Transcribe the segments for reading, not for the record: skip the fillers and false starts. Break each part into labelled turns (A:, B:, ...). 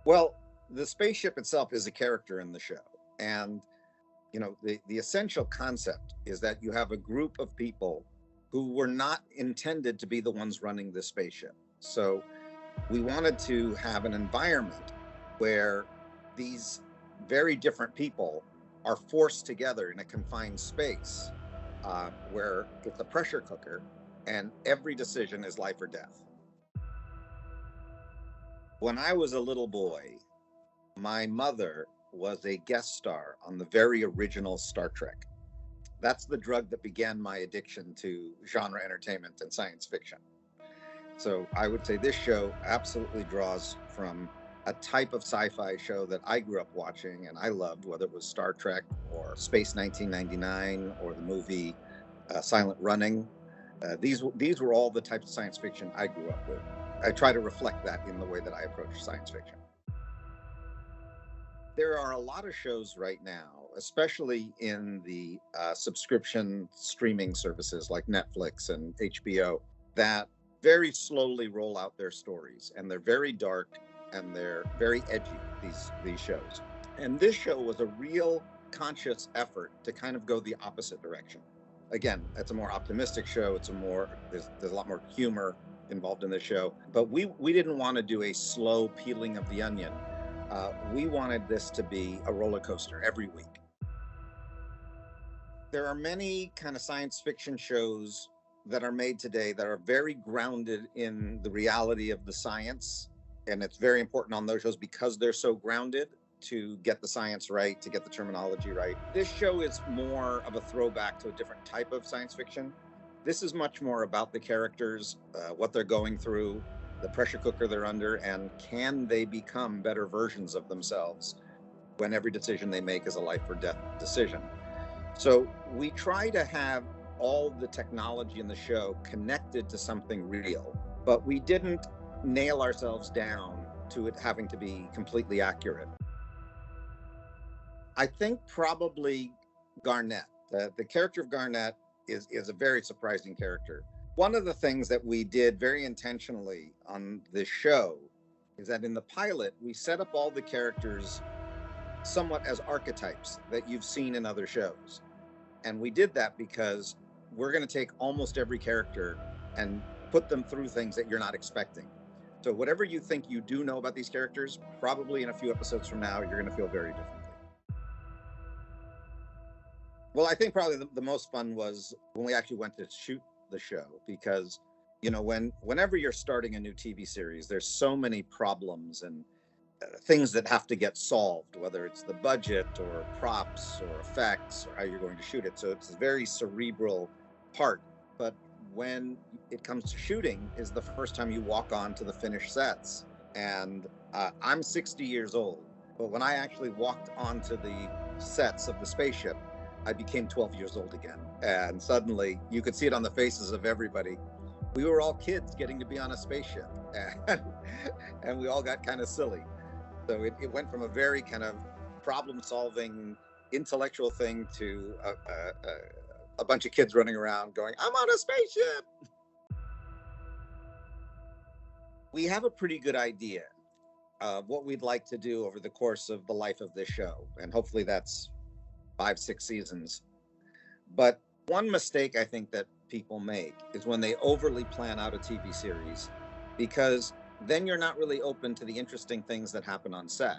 A: Well, the spaceship itself is a character in the show. And, the essential concept is that you have a group of people who were not intended to be the ones running the spaceship. So we wanted to have an environment where these very different people are forced together in a confined space, where it's a pressure cooker and every decision is life or death. When I was a little boy, my mother was a guest star on the very original Star Trek. That's the drug that began my addiction to genre entertainment and science fiction. So I would say this show absolutely draws from a type of sci-fi show that I grew up watching and I loved, whether it was Star Trek or Space 1999 or the movie Silent Running. These were all the types of science fiction I grew up with. I try to reflect that in the way that I approach science fiction. There are a lot of shows right now, especially in the subscription streaming services like Netflix and HBO, that very slowly roll out their stories, and they're very dark and they're very edgy, these shows. And this show was a real conscious effort to kind of go the opposite direction. Again, it's a more optimistic show. There's a lot more humor involved in the show, but we didn't want to do a slow peeling of the onion. We wanted this to be a roller coaster every week. There are many kind of science fiction shows that are made today that are very grounded in the reality of the science. And it's very important on those shows because they're so grounded to get the science right, to get the terminology right. This show is more of a throwback to a different type of science fiction. This is much more about the characters, what they're going through, the pressure cooker they're under, and can they become better versions of themselves when every decision they make is a life or death decision. So we try to have all the technology in the show connected to something real, but we didn't nail ourselves down to it having to be completely accurate. I think probably Garnet. The character of Garnet is a very surprising character. One of the things that we did very intentionally on this show is that in the pilot, we set up all the characters somewhat as archetypes that you've seen in other shows. And we did that because we're going to take almost every character and put them through things that you're not expecting. So whatever you think you do know about these characters, probably in a few episodes from now, you're going to feel very differently. Well, I think probably the most fun was when we actually went to shoot the show, because whenever you're starting a new TV series, there's so many problems and things that have to get solved, whether it's the budget or props or effects or how you're going to shoot it. So it's a very cerebral part. But when it comes to shooting is the first time you walk onto the finished sets. And I'm 60 years old, but when I actually walked onto the sets of the spaceship, I became 12 years old again. And suddenly you could see it on the faces of everybody. We were all kids getting to be on a spaceship, and we all got kind of silly. So it went from a very kind of problem-solving intellectual thing to a bunch of kids running around going, "I'm on a spaceship." We have a pretty good idea of what we'd like to do over the course of the life of this show, and hopefully that's 5-6 seasons. But one mistake I think that people make is when they overly plan out a TV series, because then you're not really open to the interesting things that happen on set.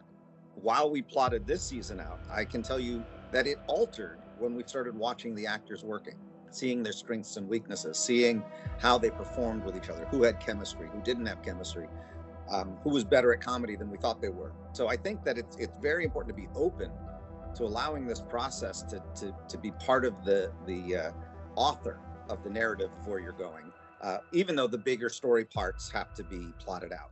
A: While we plotted this season out, I can tell you that it altered when we started watching the actors working, seeing their strengths and weaknesses, seeing how they performed with each other, who had chemistry, who didn't have chemistry, who was better at comedy than we thought they were. So I think that it's very important to be open to allowing this process to be part of the author of the narrative of where you're going, even though the bigger story parts have to be plotted out.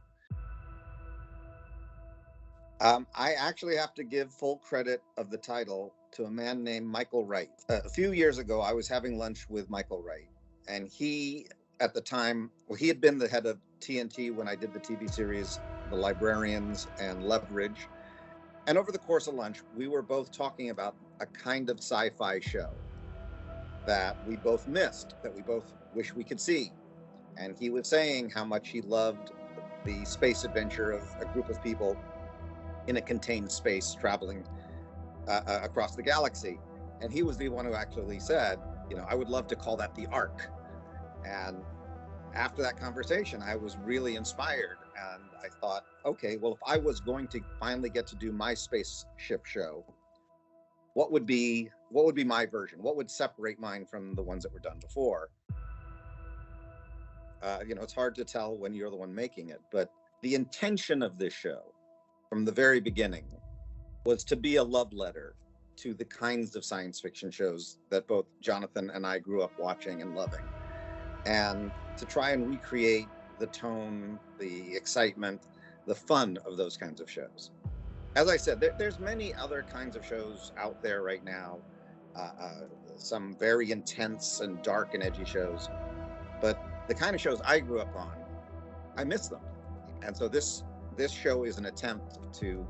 A: I actually have to give full credit of the title to a man named Michael Wright. A few years ago, I was having lunch with Michael Wright, and he, at the time, he had been the head of TNT when I did the TV series The Librarians and Leverage. And over the course of lunch, we were both talking about a kind of sci-fi show that we both missed, that we both wish we could see. And he was saying how much he loved the space adventure of a group of people in a contained space traveling across the galaxy. And he was the one who actually said, you know, I would love to call that the Ark. And after that conversation, I was really inspired. And I thought, okay, well, if I was going to finally get to do my spaceship show, what would be my version? What would separate mine from the ones that were done before? You know, it's hard to tell when you're the one making it, but the intention of this show from the very beginning was to be a love letter to the kinds of science fiction shows that both Jonathan and I grew up watching and loving, and to try and recreate the tone, the excitement, the fun of those kinds of shows. As I said, there's many other kinds of shows out there right now, some very intense and dark and edgy shows, but the kind of shows I grew up on, I miss them. And so this show is an attempt to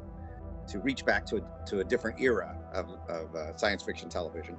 A: reach back to a different era of science fiction television